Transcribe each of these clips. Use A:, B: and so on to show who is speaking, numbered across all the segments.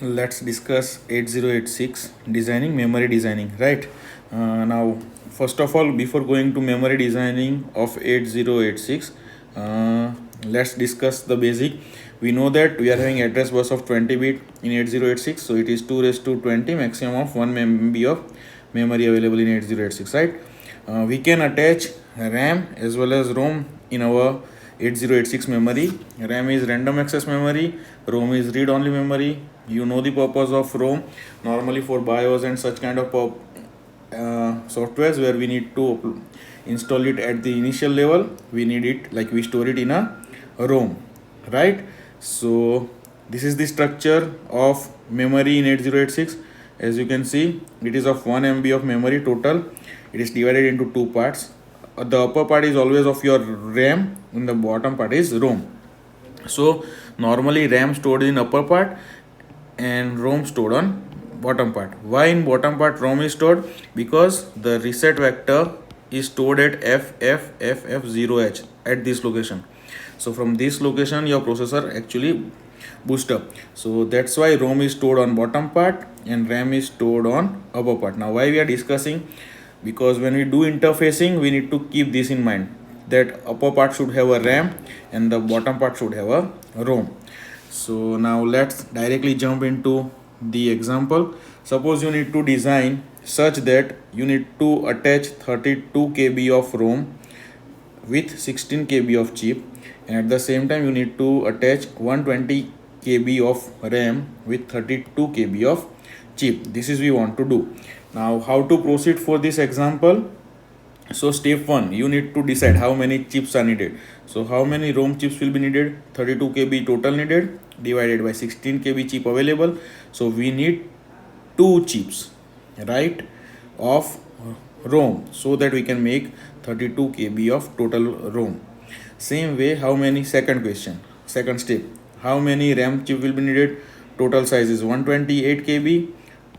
A: Let's discuss 8086 designing, memory designing, right? Now, first of all, before going to memory designing of 8086, let's discuss the basic. We know that we are having address bus of 20 bit in 8086, so it is 2 raised to 20, maximum of 1 MB of memory available in 8086, right? We can attach RAM as well as ROM in our 8086 memory. RAM is random access memory, ROM is read only memory. You know the purpose of ROM normally for BIOS and such kind of softwares where we need to install it at the initial level. We need it like we store it in a ROM, right? So this is the structure of memory in 8086. As you can see, it is of 1 MB of memory total. It is divided into two parts. The upper part is always of your RAM and the bottom part is ROM. So normally RAM stored in upper part and ROM stored on bottom part. Why in bottom part ROM is stored? Because the reset vector is stored at FFFF0H at this location. So from this location your processor actually boost up. So that's why ROM is stored on bottom part and RAM is stored on upper part. Now why we are discussing? Because when we do interfacing we need to keep this in mind that upper part should have a RAM and the bottom part should have a ROM. So now let's directly jump into the example. Suppose you need to design such that you need to attach 32 KB of ROM with 16 KB of chip, and at the same time you need to attach 120 KB of RAM with 32 KB of chip. This is we want to do. Now how to proceed for this example? So step 1, you need to decide how many chips are needed. So how many ROM chips will be needed? 32 KB total needed divided by 16 KB chip available. So we need 2 chips, right, of ROM so that we can make 32 KB of total ROM. Same way, how many, second question, second step, how many RAM chip will be needed? Total size is 128 KB,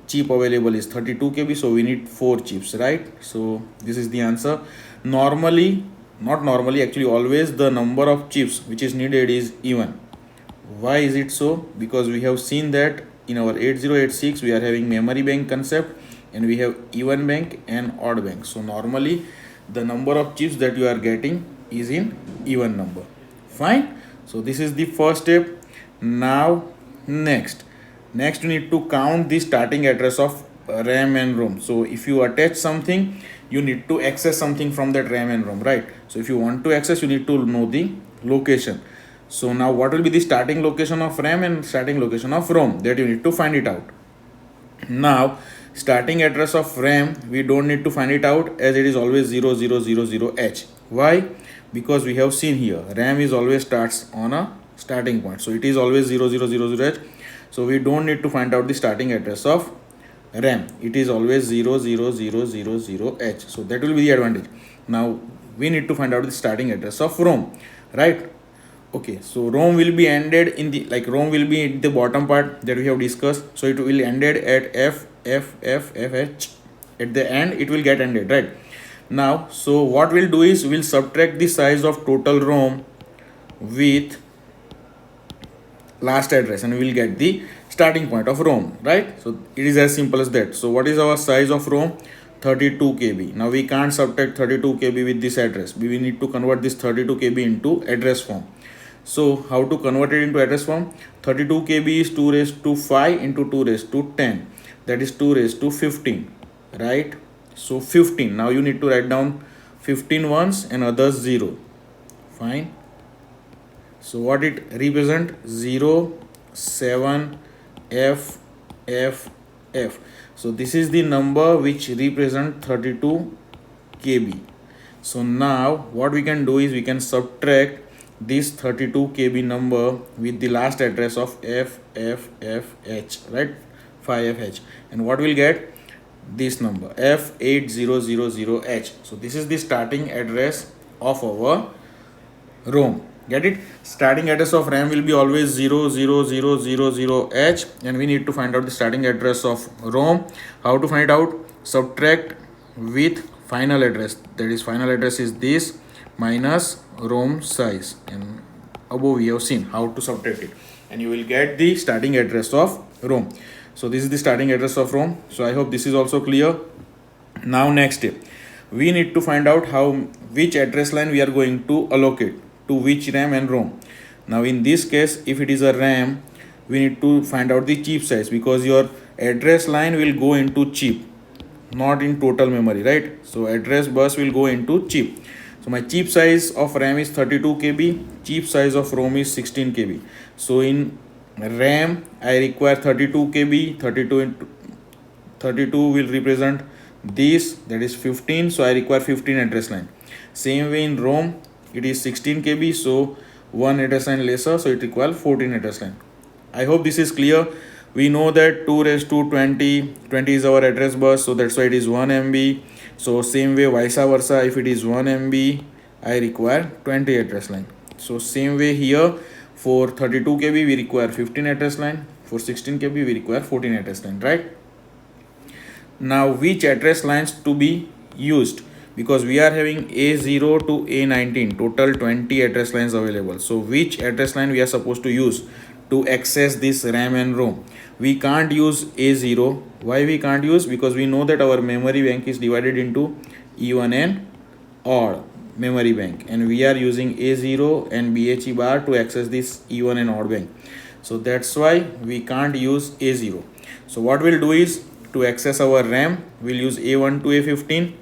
A: chip available is 32 KB, so we need 4 chips, right? So this is the answer. Normally, not normally, actually always the number of chips which is needed is even. Why is it so? Because we have seen that in our 8086 we are having memory bank concept and we have even bank and odd bank. So normally the number of chips that you are getting is in even number. Fine. So this is the first step. Now next you need to count the starting address of RAM and ROM. So if you attach something, you need to access something from that RAM and ROM, right? So if you want to access, you need to know the location. So now what will be the starting location of RAM and starting location of ROM? That you need to find it out. Now starting address of RAM, we don't need to find it out as it is always 0000H. Why? Because we have seen here RAM is always starts on a starting point, so it is always 0000H. So we don't need to find out the starting address of RAM. It is always 00000H. So that will be the advantage. Now we need to find out the starting address of ROM, right? Okay, so ROM will be ended in the, like ROM will be in the bottom part that we have discussed. So it will ended at FFFFH. At the end it will get ended, right? Now, so what we'll do is we'll subtract the size of total ROM with last address and we will get the starting point of ROM, right? So it is as simple as that. So what is our size of ROM? 32 KB. Now we can't subtract 32 KB with this address. We need to convert this 32 KB into address form. So how to convert it into address form? 32 KB is 2 raised to 5 into 2 raised to 10. That is 2 raised to 15, right? So 15. Now you need to write down 15 ones and others 0. Fine. So what it represent? 0, 7, F, F, F. So this is the number which represent 32 KB. So now what we can do is we can subtract this 32 KB number with the last address of FFFH, right? 5FH. And what we'll get? This number F8000H. So this is the starting address of our ROM. Get it? Starting address of RAM will be always 00000H, and we need to find out the starting address of ROM. How to find it out? Subtract with final address. That is, final address is this minus ROM size, and above we have seen how to subtract it, and you will get the starting address of ROM. So this is the starting address of ROM. So I hope this is also clear. Now next step, we need to find out which address line we are going to allocate to which RAM and ROM. Now in this case, if it is a RAM, we need to find out the chip size, because your address line will go into chip, not in total memory, right? So address bus will go into chip. So my chip size of RAM is 32 KB, chip size of ROM is 16 KB. So in RAM I require 32 KB, 32 into 32 will represent this, that is 15, so I require 15 address line. Same way in ROM it is 16 KB, so one address line lesser, so it requires 14 address line. I hope this is clear. We know that 2 raised to 20 is our address bus, so that's why it is 1 MB. So same way vice versa, if it is 1 MB I require 20 address line. So same way here, for 32 KB we require 15 address line, for 16 KB we require 14 address line, right? Now which address lines to be used, because we are having A0 to A19, total 20 address lines available. So which address line we are supposed to use to access this RAM and ROM? We can't use A0. Why we can't use? Because we know that our memory bank is divided into even and odd memory bank, and we are using A0 and BHE bar to access this even and odd bank. So that's why we can't use A0. So what we'll do is, to access our RAM we'll use A1 to A15,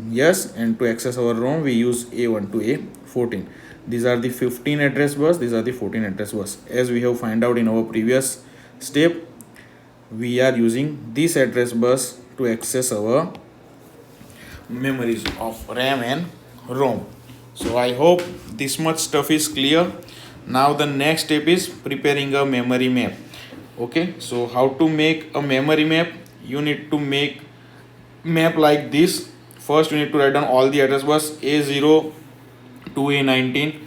A: yes, and to access our ROM we use A1 to A14. These are the 15 address bus, these are the 14 address bus. As we have find out in our previous step, we are using this address bus to access our memories of RAM and ROM. So I hope this much stuff is clear. Now the next step is preparing a memory map. Okay, so how to make a memory map? You need to make map like this. First you need to write down all the address bus A0 to A19,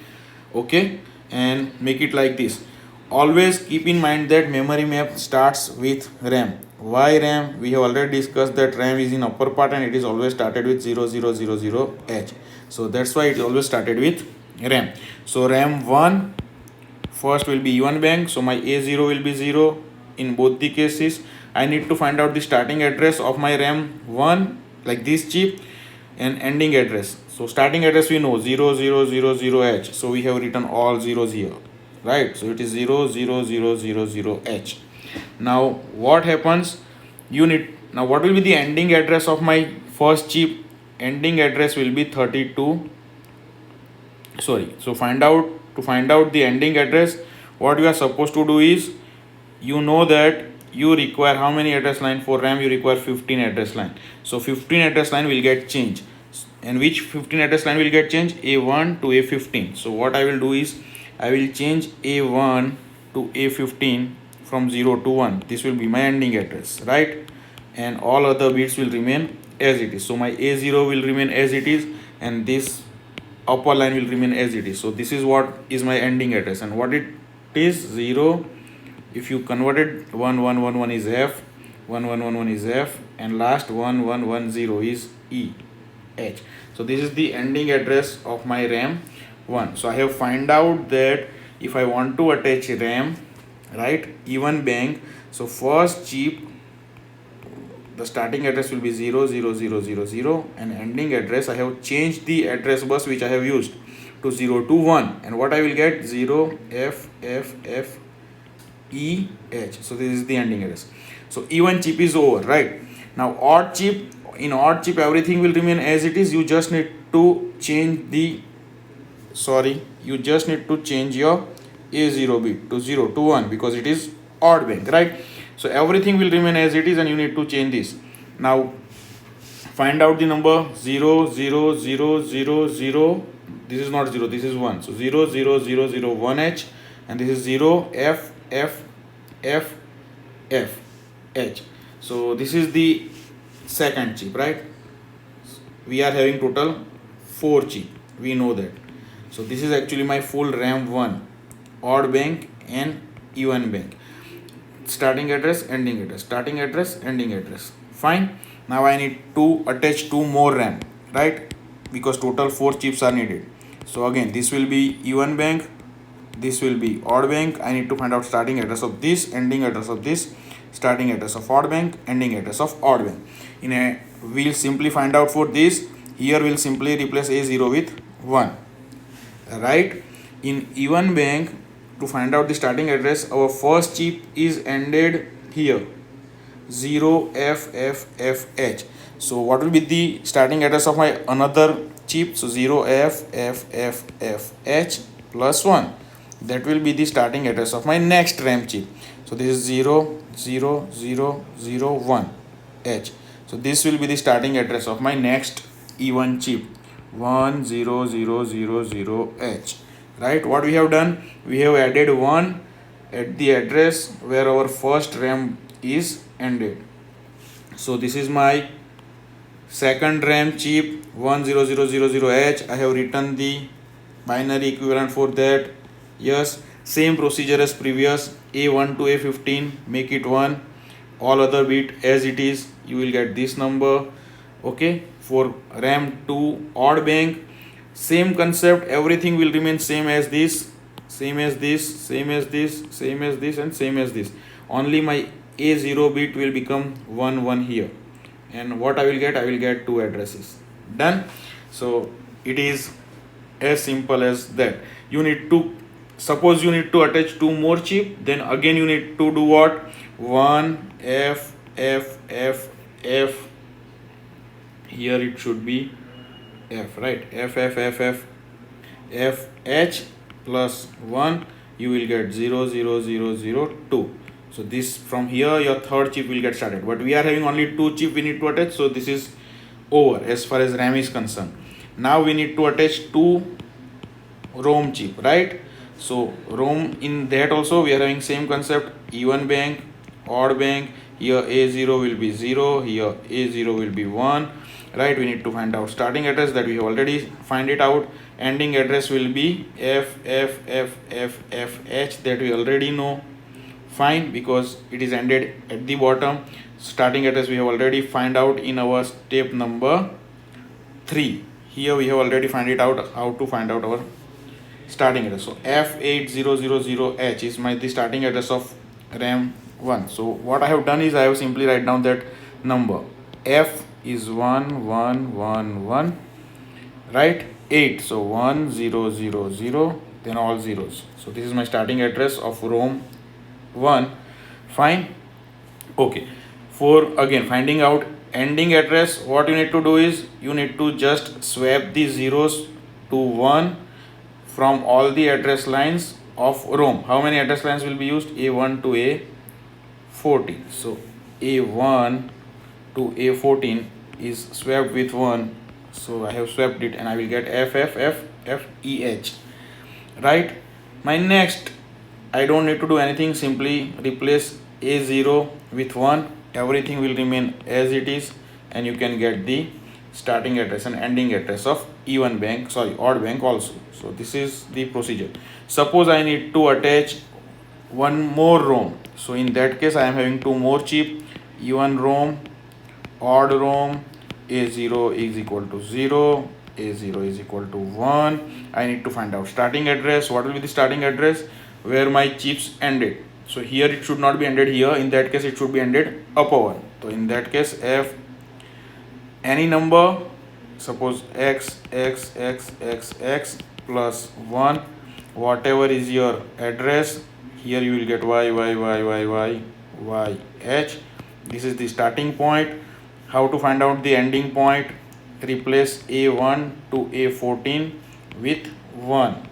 A: okay, and make it like this. Always keep in mind that memory map starts with RAM. Why RAM? We have already discussed that RAM is in upper part and it is always started with 0000H. So that's why it always started with RAM. So RAM 1 first will be even bank, so my A0 will be 0 in both the cases. I need to find out the starting address of my RAM 1, like this chip, and ending address. So starting address we know 0000H, so we have written all zeros here, right? So it is 00000H. Now what happens, now what will be the ending address of my first chip? Ending address will be 32. So to find out the ending address, what you are supposed to do is, you know that you require how many address line? For RAM you require 15 address line. So 15 address line will get changed. And which 15 address line will get changed? A1 to A15. So what I will do is, I will change A1 to A15 from 0 to 1. This will be my ending address, right? And all other bits will remain as it is. So my A0 will remain as it is, and this upper line will remain as it is. So this is what is my ending address, and what it is 0. If you converted 1111 is F, 1111 is F, and last 1110 is E H. So this is the ending address of my RAM 1. So I have find out that if I want to attach RAM, right, even bank, so first chip, the starting address will be 00000, and ending address I have changed the address bus which I have used to 0 to 1, and what I will get 0 F F F E H. So this is the ending address. So even chip is over, right? Now odd chip, in odd chip everything will remain as it is. You just need to change your A0 bit to 0 to 1, because it is odd bank, right? So everything will remain as it is, and you need to change this. Now find out the number 00000. This is not 0, this is 1. So 00001H, and this is 0 F F F F H. So this is the second chip, right? We are having total 4 chip, we know that. So this is actually my full RAM 1, odd bank and even bank. Starting address, ending address, starting address, ending address. Fine. Now I need to attach 2 more RAM, right? Because total 4 chips are needed. So again, this will be even bank, this will be odd bank. I need to find out starting address of this, ending address of this, starting address of odd bank, ending address of odd bank. We'll simply find out for this. Here we'll simply replace A0 with 1, right? In even bank, to find out the starting address, our first chip is ended here, 0FFFH. So what will be the starting address of my another chip? So 0FFFH plus 1. That will be the starting address of my next RAM chip. So this is 00001H. So this will be the starting address of my next E1 chip, 10000H. Right? What we have done? We have added 1 at the address where our first RAM is ended. So this is my second RAM chip, 10000H. I have written the binary equivalent for that. Yes, same procedure as previous, A1 to A15, make it 1, all other bit as it is, you will get this number. Okay, for RAM 2 odd bank, same concept, everything will remain same as this, same as this, same as this, same as this, and same as this. Only my A0 bit will become 1 1 here, and what I will get 2 addresses. Done. So it is as simple as that. You need to, suppose you need to attach 2 more chip, then again you need to do what? 1 F F F F, here it should be F, right? F F F F F H plus 1, you will get 00002. So this, from here your third chip will get started, but we are having only 2 chip we need to attach, so this is over as far as RAM is concerned. Now we need to attach 2 ROM chip, right? So ROM, in that also we are having same concept, even bank, odd bank. Here A0 will be 0, here A0 will be 1, right? We need to find out starting address, that we have already find it out. Ending address will be FFFFH, that we already know. Fine, because it is ended at the bottom. Starting address we have already find out in our step number 3. Here we have already find it out how to find out our starting address. So F8000H is the starting address of RAM 1. So what I have done is I have simply write down that number. F is 1111, right? 8, so 1000, then all zeros. So this is my starting address of ROM 1. Fine. Okay, for again finding out ending address, what you need to do is you need to just swap the zeros to 1 from all the address lines of ROM. How many address lines will be used? A1 to A14. So A1 to A14 is swapped with 1. So I have swapped it and I will get FFFFEH, right? My next, I don't need to do anything, simply replace A0 with 1. Everything will remain as it is, and you can get the starting address and ending address of even bank, odd bank also. So this is the procedure. Suppose I need to attach one more ROM. So in that case I am having 2 more chip, even ROM, odd ROM. A0 is equal to 0, A0 is equal to 1. I need to find out starting address. What will be the starting address where my chips ended? So here it should not be ended here, in that case it should be ended upper one. So in that case F, any number, suppose X plus 1, whatever is your address, here you will get Y H. This is the starting point. How to find out the ending point? Replace A1 to A14 with 1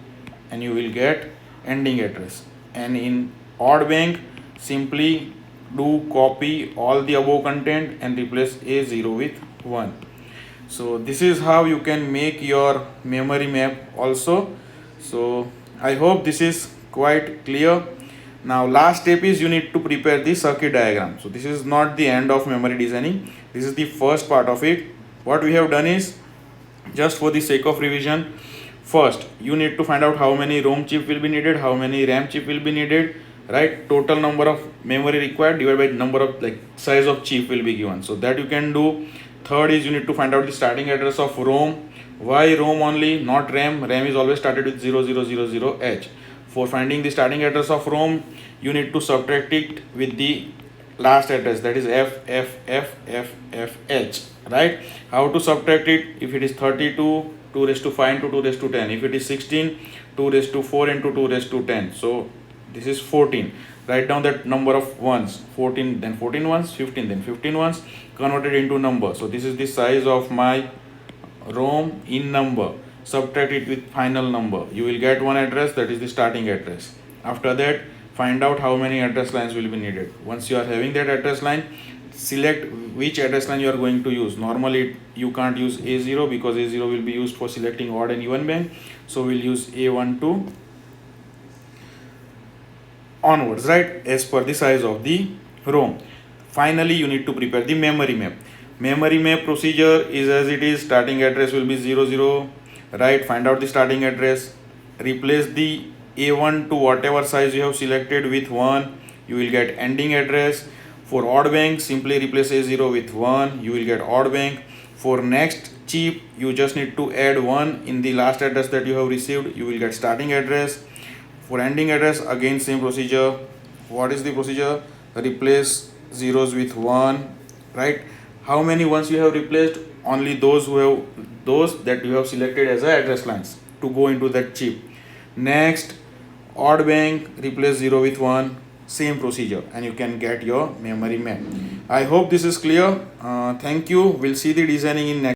A: and you will get ending address. And in odd bank, simply do copy all the above content and replace A0 with 1. So this is how you can make your memory map also. So I hope this is quite clear. Now last step is you need to prepare the circuit diagram. So this is not the end of memory designing, this is the first part of it. What we have done is, just for the sake of revision, first you need to find out how many ROM chip will be needed, how many RAM chip will be needed, right? Total number of memory required divided by number of size of chip will be given, so that you can do. Third is you need to find out the starting address of ROM. Why ROM only, not RAM? RAM is always started with 0000H. For finding the starting address of Rome, you need to subtract it with the last address, that is FFFFFH, right? How to subtract it? If it is 32, 2 raised to 5 into 2 raised to 10. If it is 16, 2 raised to 4 into 2 raised to 10. So this is 14. Write down that number of ones, 14, then 14 ones, 15, then 15 ones, converted into number. So this is the size of my Rome in number. Subtract it with final number. You will get one address, that is the starting address. After that, find out how many address lines will be needed. Once you are having that address line, select which address line you are going to use. Normally you can't use A0 because A0 will be used for selecting odd and even bank. So we'll use A12 onwards, right, as per the size of the ROM. Finally, you need to prepare the memory map. Memory map procedure is as it is. Starting address will be 00, right? Find out the starting address, replace the A1 to whatever size you have selected with 1, you will get ending address. For odd bank, simply replace A0 with 1, you will get odd bank. For next chip, you just need to add 1 in the last address that you have received, you will get starting address. For ending address, again same procedure. What is the procedure? Replace zeros with 1, right? How many ones you have replaced? Only those that you have selected as a address lines to go into that chip. Next, odd bank, replace 0 with 1, same procedure, and you can get your memory map. I hope this is clear. Thank you. We'll see the designing in next.